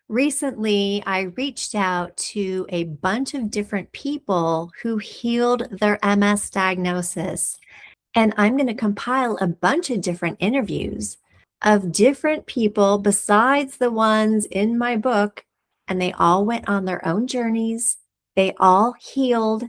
Recently, I reached out to a bunch of different people who healed their MS diagnosis, and I'm going to compile a bunch of different interviews of different people besides the ones in my book, and they all went on their own journeys. They all healed,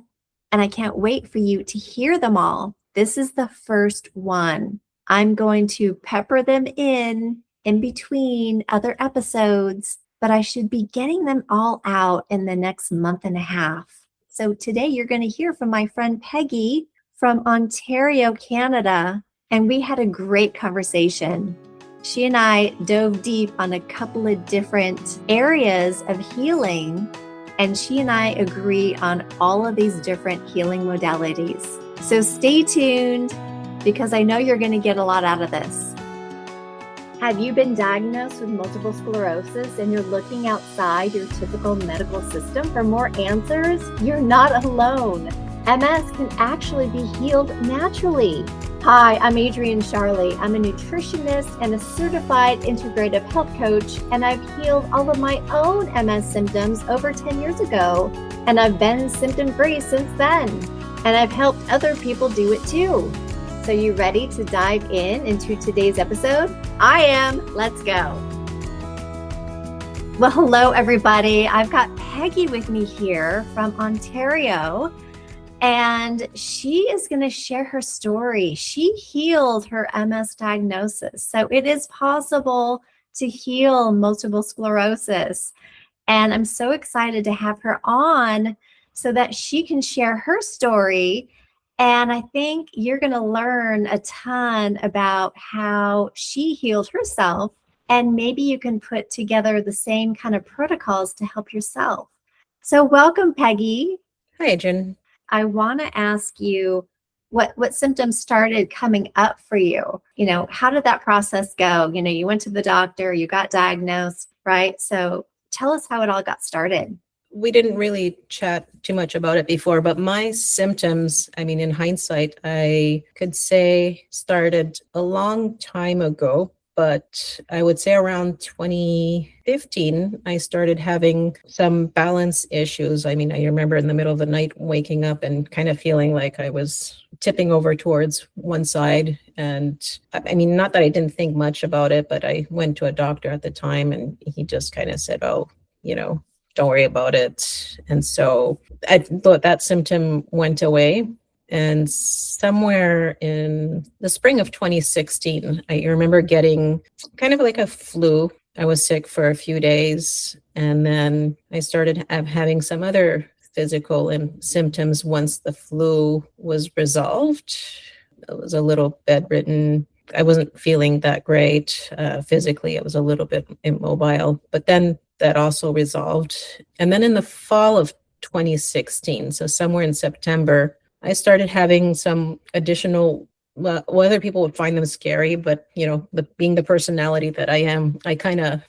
and I can't wait for you to hear them all. This is the first one. I'm going to pepper them in between other episodes, but I should be getting them all out in the next month and a half. So today you're going to hear from my friend Peggy from Ontario, Canada, and we had a great conversation. She and I dove deep on a couple of different areas of healing, and she and I agree on all of these different healing modalities. So stay tuned because I know you're going to get a lot out of this. Have you been diagnosed with multiple sclerosis and you're looking outside your typical medical system for more answers? You're not alone. MS can actually be healed naturally. Hi, I'm Adrienne Scharli. I'm a nutritionist and a certified integrative health coach, and I've healed all of my own MS symptoms over 10 years ago, and I've been symptom-free since then, and I've helped other people do it too. So you ready to dive into today's episode? I am. Let's go. Well, hello, everybody. I've got Peggy with me here from Ontario, and she is going to share her story. She healed her MS diagnosis. So it is possible to heal multiple sclerosis. And I'm so excited to have her on so that she can share her story. And I think you're going to learn a ton about how she healed herself. And maybe you can put together the same kind of protocols to help yourself. So welcome, Peggy. Hi, Adrienne. I want to ask you what symptoms started coming up for you. How did that process go? You went to the doctor, you got diagnosed, right? So tell us how it all got started. We didn't really chat too much about it before, but my symptoms, in hindsight, I could say started a long time ago, but I would say around 2015, I started having some balance issues. I remember in the middle of the night waking up and kind of feeling like I was tipping over towards one side. And not that I didn't think much about it, but I went to a doctor at the time and he just kind of said, oh, don't worry about it. And so I thought that symptom went away. And somewhere in the spring of 2016, I remember getting kind of like a flu. I was sick for a few days. And then I started having some other physical symptoms once the flu was resolved. I was a little bedridden. I wasn't feeling that great physically. I was a little bit immobile. But then that also resolved. And then in the fall of 2016, so somewhere in September, I started having some additional, whether people would find them scary, but being the personality that I am, I kind of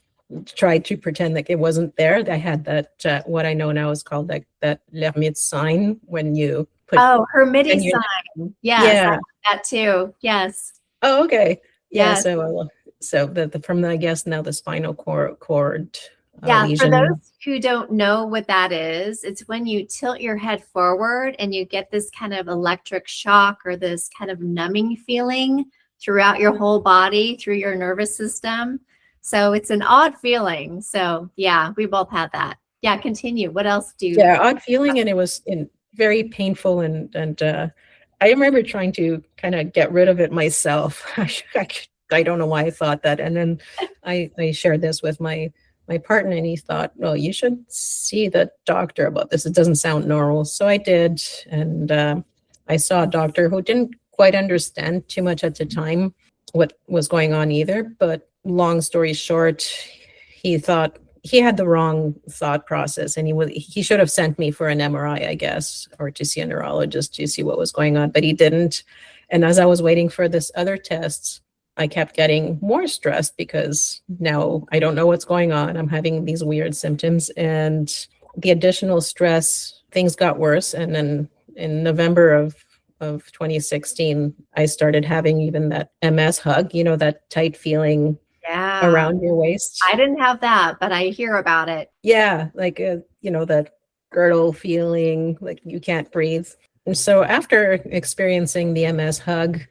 tried to pretend like it wasn't there. I had that, what I know now is called that l'ermite sign when you put. Oh, Hermite sign. Yes, yeah. That too. Yes. Oh, okay. Yes. Yeah. So from I guess now the spinal cord. Yeah, lesion. for those who don't know what that is, it's when you tilt your head forward and you get this kind of electric shock or this kind of numbing feeling throughout your whole body, through your nervous system. So it's an odd feeling. So yeah, we both had that. Yeah, continue. What else do you? Yeah, odd feeling, and it was very painful, and I remember trying to kind of get rid of it myself. I don't know why I thought that, and then I shared this with my partner, and he thought, well, you should see the doctor about this. It doesn't sound normal. So I did. And I saw a doctor who didn't quite understand too much at the time what was going on either. But long story short, he thought he had the wrong thought process, and he should have sent me for an MRI, I guess, or to see a neurologist to see what was going on, but he didn't. And as I was waiting for this other tests, I kept getting more stressed because now I don't know what's going on. I'm having these weird symptoms, and the additional stress, things got worse. And then in November of 2016, I started having even that MS hug, that tight feeling Yeah. around your waist. I didn't have that, but I hear about it. Yeah, like that girdle feeling, like you can't breathe. And so after experiencing the MS hug,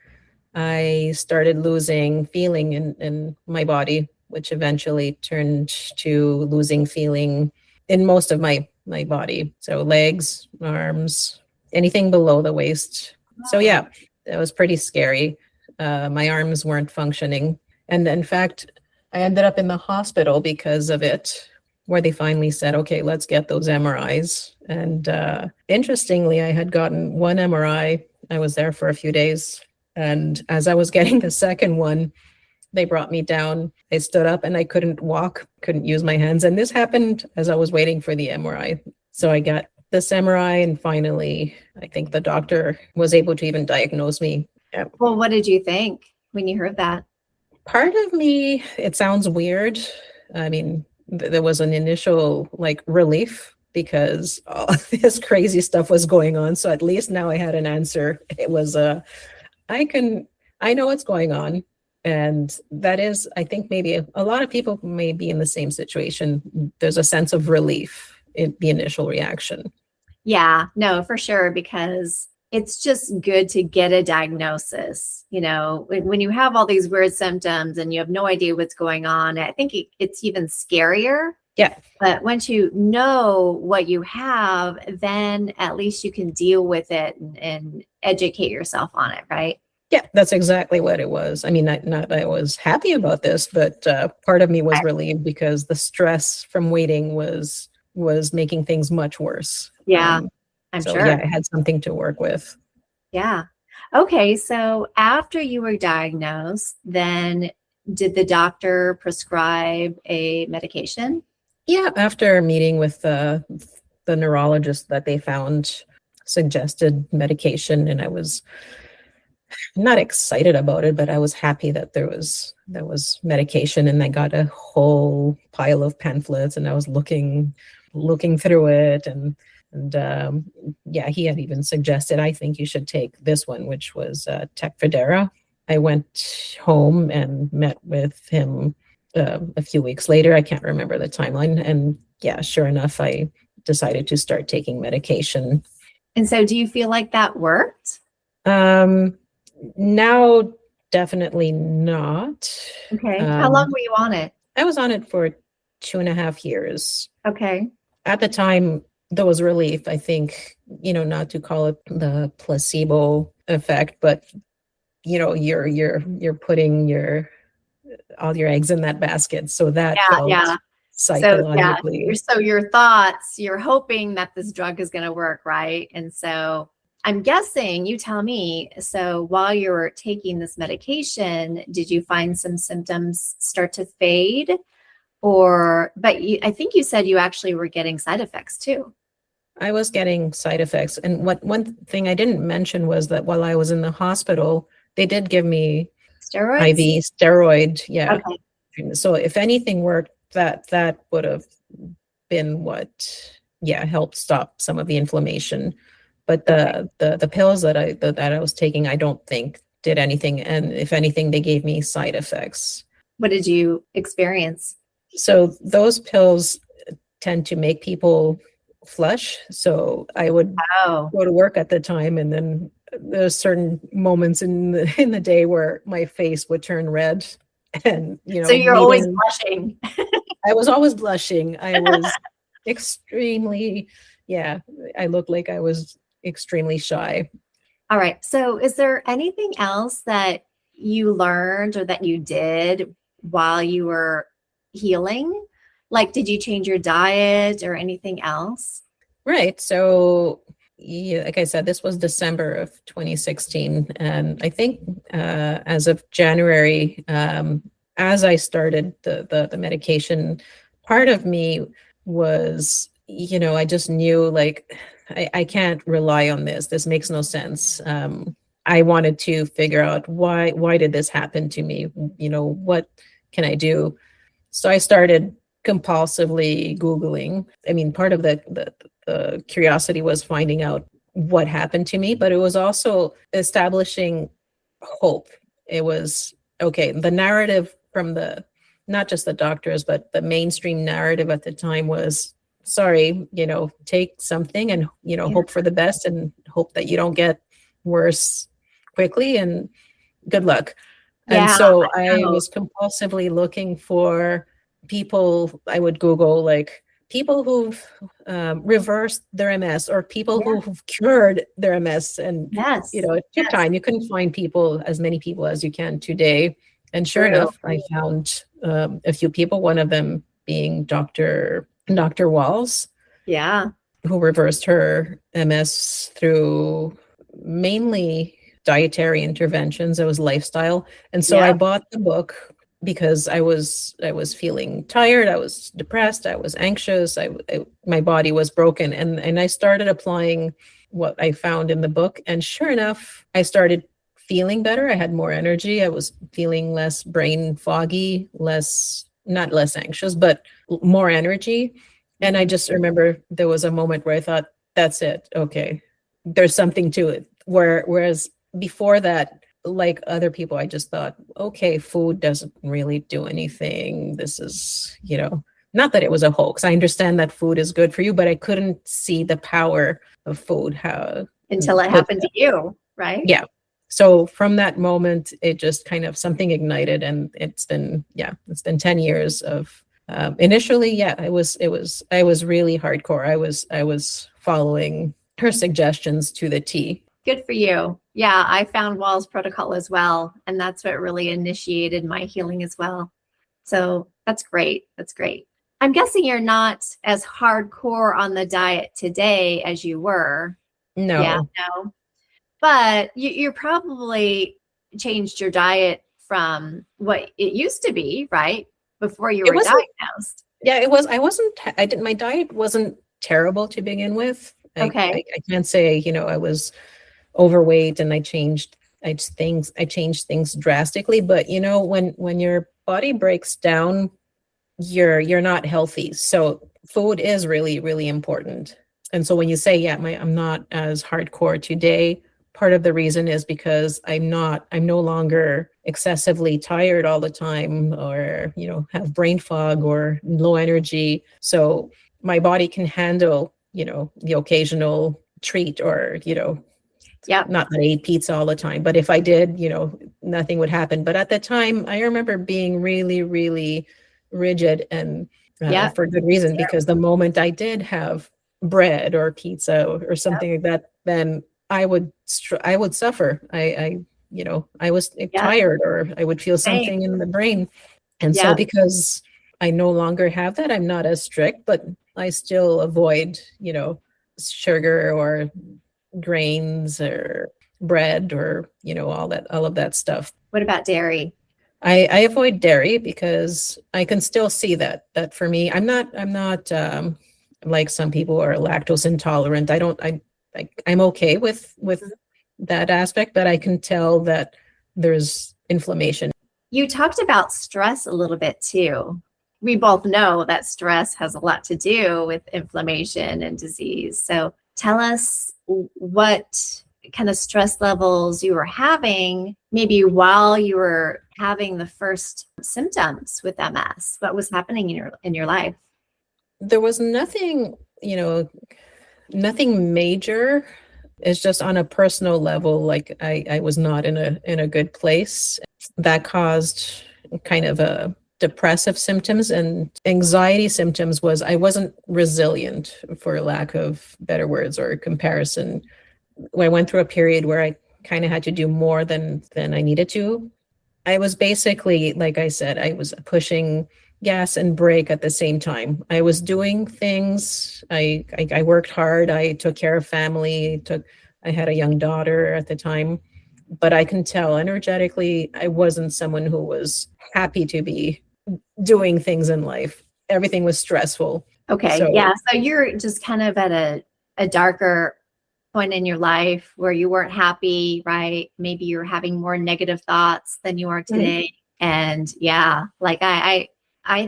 I started losing feeling in my body, which eventually turned to losing feeling in most of my body. So legs, arms, anything below the waist. So Oh. yeah, it was pretty scary. My arms weren't functioning. And in fact, I ended up in the hospital because of it, where they finally said, okay, let's get those MRIs. And interestingly, I had gotten one MRI. I was there for a few days. And as I was getting the second one, they brought me down. I stood up and I couldn't walk, couldn't use my hands. And this happened as I was waiting for the MRI. So I got this MRI, and finally, I think the doctor was able to even diagnose me. Yeah. Well, what did you think when you heard that? Part of me, it sounds weird. I mean, there was an initial like relief because all this crazy stuff was going on. So at least now I had an answer. It was I know what's going on. And that is, I think maybe a lot of people may be in the same situation. There's a sense of relief in the initial reaction. Yeah, no, for sure, because it's just good to get a diagnosis. When you have all these weird symptoms and you have no idea what's going on, I think it's even scarier. Yeah. But once you know what you have, then at least you can deal with it and educate yourself on it, right? Yeah, that's exactly what it was. I mean, not that I was happy about this, but part of me was relieved because the stress from waiting was making things much worse. Yeah, I'm So sure. yeah, I had something to work with. Yeah. Okay, so after you were diagnosed, then did the doctor prescribe a medication? Yeah, after meeting with the neurologist that they found suggested medication, and I was not excited about it, but I was happy that there was medication, and I got a whole pile of pamphlets, and I was looking through it, and yeah, he had even suggested, I think you should take this one, which was Tecfidera. I went home and met with him a few weeks later. I can't remember the timeline, and yeah, sure enough, I decided to start taking medication. And so do you feel like that worked? Now, definitely not. Okay. How long were you on it? I was on it for 2.5 years. Okay. At the time, there was relief. I think, not to call it the placebo effect, but you're putting all your eggs in that basket. So that felt psychologically. So your thoughts, you're hoping that this drug is going to work, right? And so I'm guessing, you tell me, so while you were taking this medication, did you find some symptoms start to fade? I think you said you actually were getting side effects too. I was getting side effects. And one thing I didn't mention was that while I was in the hospital, they did give me Steroids? IV steroid. Yeah. Okay. So if anything worked, that would have been what, helped stop some of the inflammation. But the pills that I was taking, I don't think did anything. And if anything, they gave me side effects. What did you experience? So those pills tend to make people flush. So I would go to work at the time, and then there's certain moments in the day where my face would turn red, and so you're always blushing. I was always blushing. I was extremely, I looked like I was extremely shy. All right. So is there anything else that you learned or that you did while you were healing? Like, did you change your diet or anything else? Right. So, like I said, this was December of 2016. And I think as of January, as I started the medication, part of me was, I just knew, like, I can't rely on this. This makes no sense. I wanted to figure out why did this happen to me? What can I do? So I started compulsively Googling. I mean, part of the curiosity was finding out what happened to me, but it was also establishing hope. It was, okay, the narrative from the not just the doctors, but the mainstream narrative at the time was, sorry, take something and, Yeah. hope for the best and hope that you don't get worse quickly, and good luck. And Yeah, so I I know. was compulsively looking for people. I would Google like people who've reversed their MS, or people Yeah. who've cured their MS. And, Yes. it took Yes. time. You couldn't find as many people as you can today. And sure True. enough, I found a few people, one of them being Dr. Walls, Yeah. who reversed her MS through mainly dietary interventions. It was lifestyle. And so I Yep. bought the book because I was feeling tired, I was depressed, I was anxious, my body was broken, and I started applying what I found in the book, and sure enough, I started feeling better. I had more energy. I was feeling less brain foggy, not less anxious, but more energy. And I Mhm. just remember there was a moment where I thought, that's it. Okay. There's something to it. Whereas before that, like other people, I just thought, okay, food doesn't really do anything. This is, not that it was a hoax. I understand that food is good for you, but I couldn't see the power of food. How, Until it but happened to you, right? yeah. So from that moment, it just kind of something ignited, and it's been 10 years of, initially, yeah, I was really hardcore. I was following her suggestions to the T. Good for you. Yeah, I found Wall's protocol as well. And that's what really initiated my healing as well. So that's great. That's great. I'm guessing you're not as hardcore on the diet today as you were. Yeah, No, no. But you probably changed your diet from what it used to be, right? Before you it were wasn't. diagnosed. Yeah, it was. I wasn't. I didn't. My diet wasn't terrible to begin with. I Okay. I, I can't say I was overweight, and I changed things drastically. But when your body breaks down, you're not healthy. So food is really, really important. And so when you say, yeah, I'm not as hardcore today, part of the reason is because I'm no longer excessively tired all the time, or, have brain fog or low energy. So my body can handle, the occasional treat, or, Yep. not that I ate pizza all the time, but if I did, nothing would happen. But at the time, I remember being really, really rigid, and Yep. for good reason, because the moment I did have bread or pizza or Yep. something like that, then I would suffer. I was Yep. tired, or I would feel Same. something in the brain. And so Yep. because I no longer have that, I'm not as strict, but I still avoid, sugar or grains or bread, or all of that stuff. What about dairy? I avoid dairy because I can still see that for me, I'm not like some people are lactose intolerant. I don't I'm okay with that aspect, but I can tell that there's inflammation. You talked about stress a little bit too. We both know that stress has a lot to do with inflammation and disease. So tell us what kind of stress levels you were having, maybe while you were having the first symptoms with MS. What was happening in your life? There was nothing, nothing major. It's just on a personal level, like I was not in a good place. That caused kind of a depressive symptoms, and anxiety symptoms was I wasn't resilient, for lack of better words or comparison. I went through a period where I kind of had to do more than I needed to. I was basically, like I said, I was pushing gas and brake at the same time. I was doing things. I worked hard. I took care of family. I had a young daughter at the time, but I can tell energetically, I wasn't someone who was happy to be doing things in life. Everything was stressful. Okay. So Yeah. So you're just kind of at a darker point in your life where you weren't happy, right? Maybe you're having more negative thoughts than you are mhm, today. And yeah, like I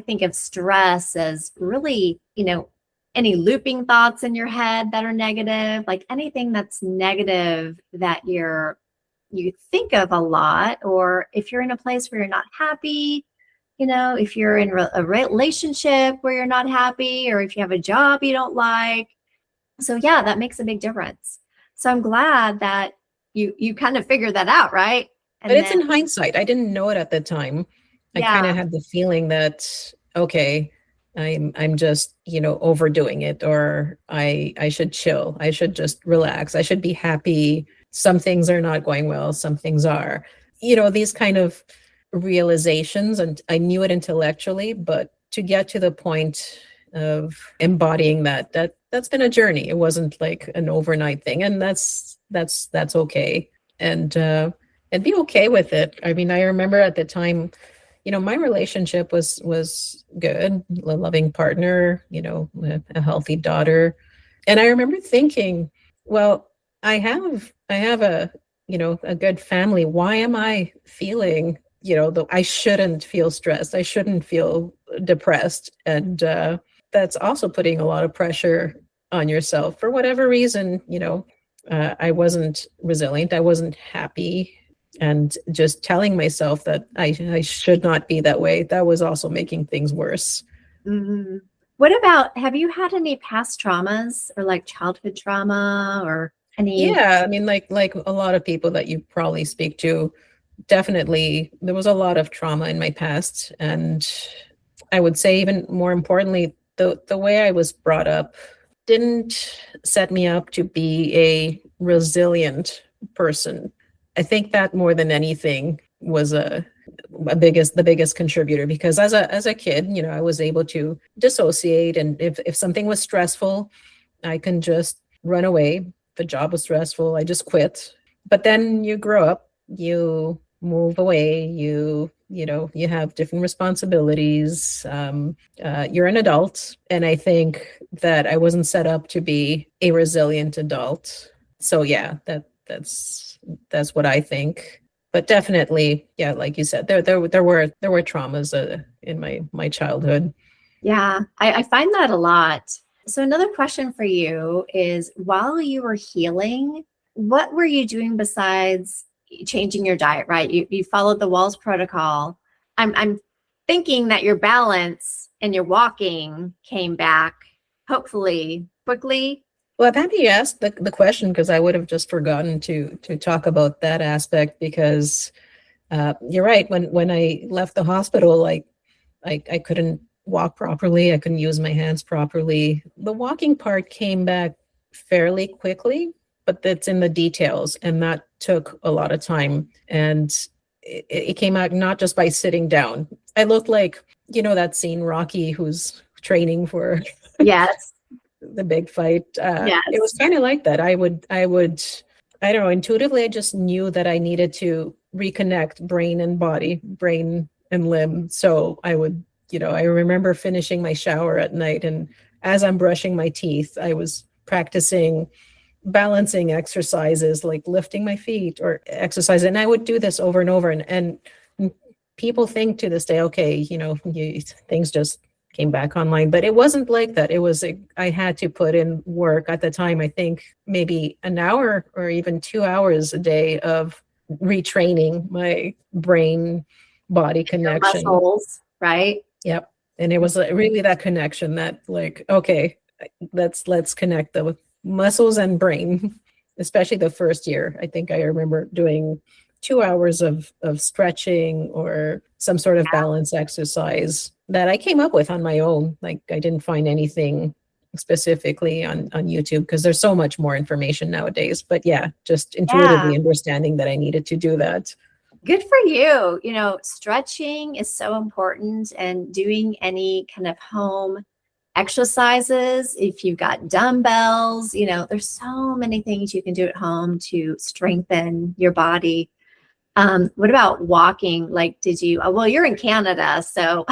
think of stress as really, any looping thoughts in your head that are negative, like anything that's negative that you think of a lot, or if you're in a place where you're not happy, if you're in a relationship where you're not happy, or if you have a job you don't like. So yeah, that makes a big difference. So I'm glad that you kind of figured that out, right? But And it's then, in hindsight. I didn't know it at the time. I kind yeah. of had the feeling that, okay, I'm just, overdoing it, or I should chill. I should just relax. I should be happy. Some things are not going well, some things are. These kind of realizations, and I knew it intellectually, but to get to the point of embodying that's been a journey. It wasn't like an overnight thing, and that's okay. And be okay with it. I mean, I remember at the time, my relationship was good, a loving partner, a healthy daughter. And I remember thinking, well, I have a good family. Why am I feeling, though I shouldn't feel stressed. I shouldn't feel depressed. And that's also putting a lot of pressure on yourself for whatever reason. I wasn't resilient. I wasn't happy, and just telling myself that I should not be that way, that was also making things worse. Mhm. What about, have you had any past traumas, or like childhood trauma, or any? Yeah, I mean, like a lot of people that you probably speak to, definitely there was a lot of trauma in my past. And I would say, even more importantly, the way I was brought up didn't set me up to be a resilient person. I think that more than anything was the biggest contributor, because as a kid, I was able to dissociate, and if something was stressful, I can just run away. The job was stressful, I just quit. But then you grow up, you move away, you have different responsibilities. You're an adult, and I think that I wasn't set up to be a resilient adult. So yeah, that's what I think. But definitely, yeah, like you said, there were traumas in my childhood. Yeah, I find that a lot. So another question for you is, while you were healing, what were you doing besides changing your diet, right? You followed the Walls protocol. I'm thinking that your balance and your walking came back, hopefully quickly. Well, I'm happy you asked the question, because I would have just forgotten to talk about that aspect. Because you're right. When I left the hospital, like I couldn't walk properly. I couldn't use my hands properly. The walking part came back fairly quickly, but that's in the details, and that took a lot of time. And it came out not just by sitting down. I looked like, that scene, Rocky, who's training for Yes. the big fight. It was Yes. kind of like that. I don't know, intuitively, I just knew that I needed to reconnect brain and body, brain and limb. So I remember finishing my shower at night, and as I'm brushing my teeth, I was practicing balancing exercises, like lifting my feet or exercise. And I would do this over and over. And people think to this day, okay, things just came back online, but it wasn't like that. It was, I had to put in work at the time. I think maybe an hour or even 2 hours a day of retraining my brain body Your connection. muscles, right? Yep. And it was really that connection that, like, okay, let's connect the muscles and brain, especially the first year. I think I remember doing 2 hours of stretching or some sort of balance exercise that I came up with on my own. Like, I didn't find anything specifically on YouTube, because there's so much more information nowadays. But yeah, just Yeah. intuitively understanding that I needed to do that. Good for you. Stretching is so important, and doing any kind of home exercises. If you've got dumbbells, there's so many things you can do at home to strengthen your body. What about walking? Like, well, you're in Canada, so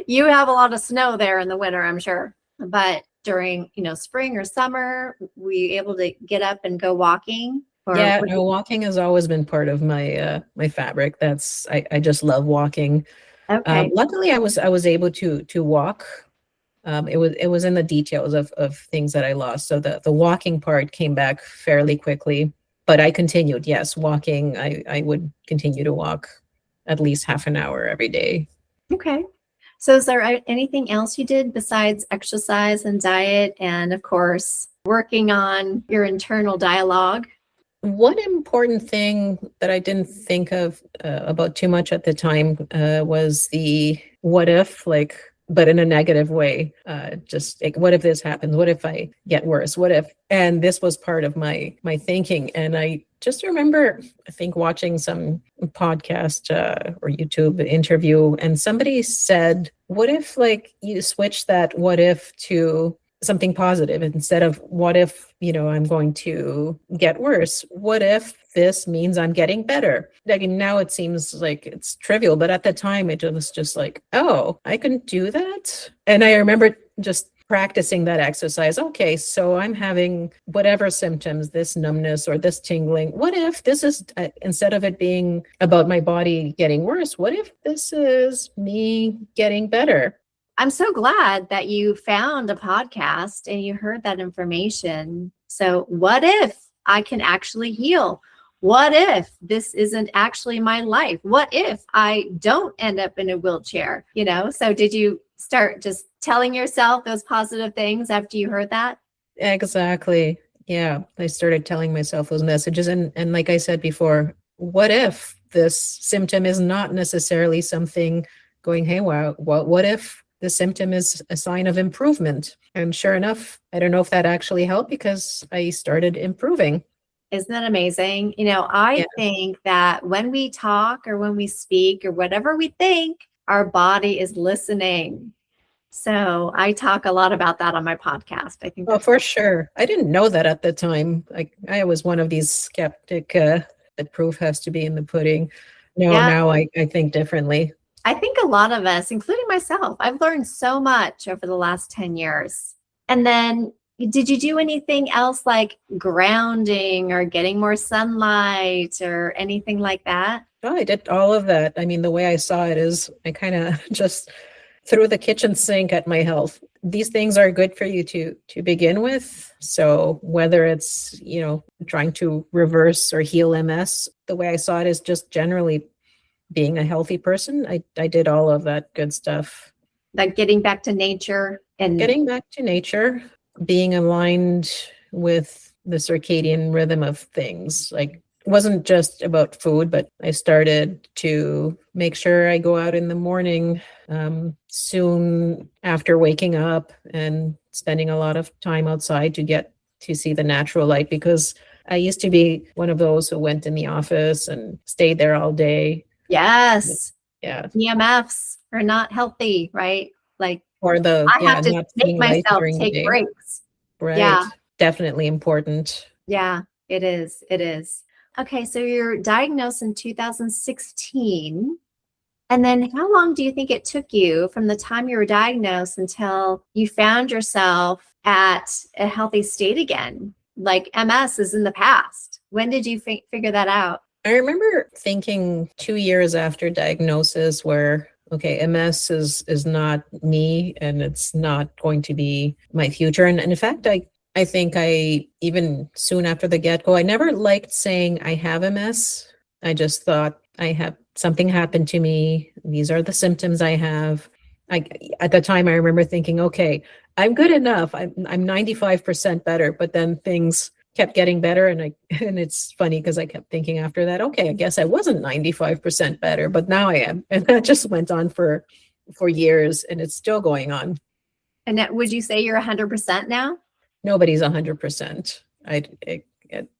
you have a lot of snow there in the winter, I'm sure. But during, spring or summer, were you able to get up and go walking? Or Yeah, no, walking has always been part of my fabric. I just love walking. okay. Luckily, I was able to walk. It was in the details of things that I lost. So the walking part came back fairly quickly, but I continued. Yes, walking. I would continue to walk at least half an hour every day. Okay. So is there anything else you did besides exercise and diet and, of course, working on your internal dialogue? One important thing that I didn't think of about too much at the time was the what if, like, but in a negative way. Just like, what if this happens? What if I get worse? What if? And this was part of my thinking. And I just remember, I think, watching some podcast or YouTube interview, and somebody said, "What if, like, you switch that what if to something positive instead of what if, I'm going to get worse? What if this means I'm getting better?" Like, now it seems like it's trivial, but at the time it was just like, oh, I can do that. And I remember just practicing that exercise. Okay, so I'm having whatever symptoms, this numbness or this tingling. What if this is, instead of it being about my body getting worse, what if this is me getting better? I'm so glad that you found a podcast and you heard that information. So, what if I can actually heal? What if this isn't actually my life? What if I don't end up in a wheelchair? So did you start just telling yourself those positive things after you heard that? Exactly. Yeah. I started telling myself those messages. And like I said before, what if this symptom is not necessarily something going haywire? What if the symptom is a sign of improvement? And sure enough, I don't know if that actually helped because I started improving. Isn't that amazing? Yeah. I think that when we talk or when we speak or whatever we think, our body is listening. So I talk a lot about that on my podcast. I think Oh, that's for sure. I didn't know that at the time. Like, I was one of these skeptic, the proof has to be in the pudding. No, yeah. now I think differently. I think a lot of us, including myself, I've learned so much over the last 10 years. And then did you do anything else like grounding or getting more sunlight or anything like that? Oh, I did all of that. I mean, the way I saw it is I kind of just threw the kitchen sink at my health. These things are good for you to begin with. So whether it's, trying to reverse or heal MS, the way I saw it is just generally being a healthy person. I did all of that good stuff. Like getting back to nature and Getting back to nature, being aligned with the circadian rhythm of things. Like, it wasn't just about food, but I started to make sure I go out in the morning soon after waking up and spending a lot of time outside to get to see the natural light, because I used to be one of those who went in the office and stayed there all day. yes, Yeah. EMFs are not healthy, right? Like Or I have to not make seeing light myself during the take day. breaks. Right. Yeah. Definitely important. Yeah, it is. It is. Okay, so you're diagnosed in 2016. And then how long do you think it took you from the time you were diagnosed until you found yourself at a healthy state again? Like MS is in the past. When did you figure that out? I remember thinking 2 years after diagnosis where, okay, MS is not me and it's not going to be my future. And in fact, I think I, even soon after the get-go, I never liked saying I have MS. I just thought I have something happened to me. These are the symptoms I have. At the time, I remember thinking, okay, I'm good enough. I'm 95% better, but then things kept getting better. And it's funny because I kept thinking after that, okay, I guess I wasn't 95% better, but now I am. And that just went on for years, and it's still going on. And would you say you're 100% now? Nobody's 100%.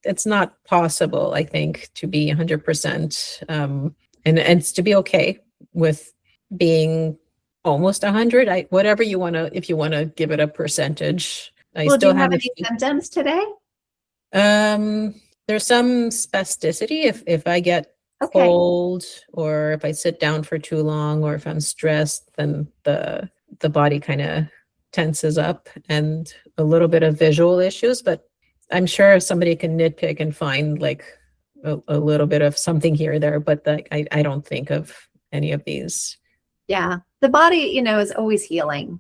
It's not possible, I think, to be 100%. And it's to be okay with being almost 100. Whatever you want to, if you want to give it a percentage. I Well, do still you have have a any symptoms today? There's some spasticity if I get Okay. cold, or if I sit down for too long, or if I'm stressed, then the body kind of tenses up, and a little bit of visual issues. But I'm sure somebody can nitpick and find like a little bit of something here or there, but I don't think of any of these. Yeah. The body, is always healing,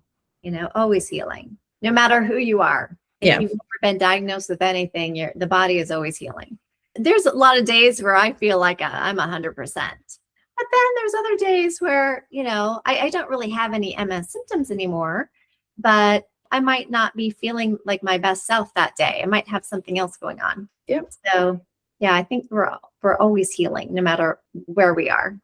always healing, no matter who you are. If Yeah. you've ever been diagnosed with anything, the body is always healing. There's a lot of days where I feel like I'm 100%. But then there's other days where, I don't really have any MS symptoms anymore, but I might not be feeling like my best self that day. I might have something else going on. Yep. So yeah, I think we're always healing no matter where we are.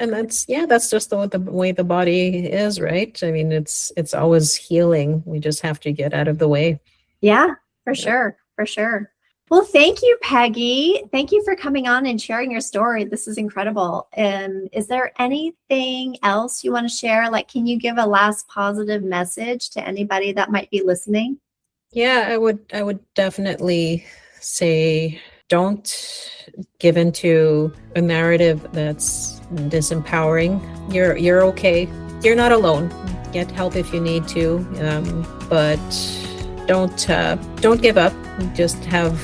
And that's just the way the body is, right? I mean, it's always healing. We just have to get out of the way. Yeah, for sure. For sure. Well, thank you, Peggy. Thank you for coming on and sharing your story. This is incredible. Is there anything else you want to share? Like, can you give a last positive message to anybody that might be listening? Yeah, I would definitely say don't give into a narrative that's disempowering. You're okay. You're not alone. Get help if you need to, but don't give up. Just have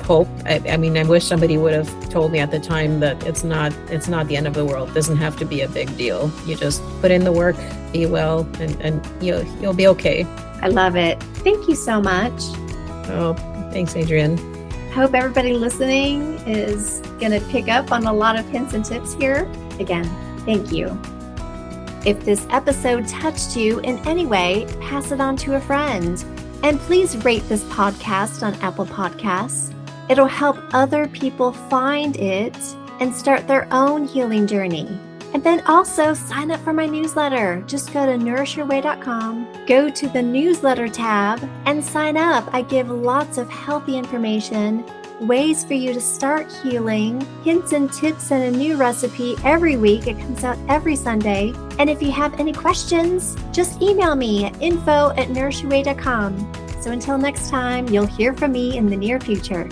hope. I mean, I wish somebody would have told me at the time that it's not the end of the world. It doesn't have to be a big deal. You just put in the work, be well, and you'll be okay. I love it. Thank you so much. Oh, thanks, Adrienne. Hope everybody listening is going to pick up on a lot of hints and tips here. Again, thank you. If this episode touched you in any way, pass it on to a friend. And please rate this podcast on Apple Podcasts. It'll help other people find it and start their own healing journey. And then also sign up for my newsletter. Just go to nourishyourway.com, go to the newsletter tab, and sign up. I give lots of healthy information, ways for you to start healing, hints and tips, and a new recipe every week. It comes out every Sunday. And if you have any questions, just email me at info@nourishyourway.com. So until next time, you'll hear from me in the near future.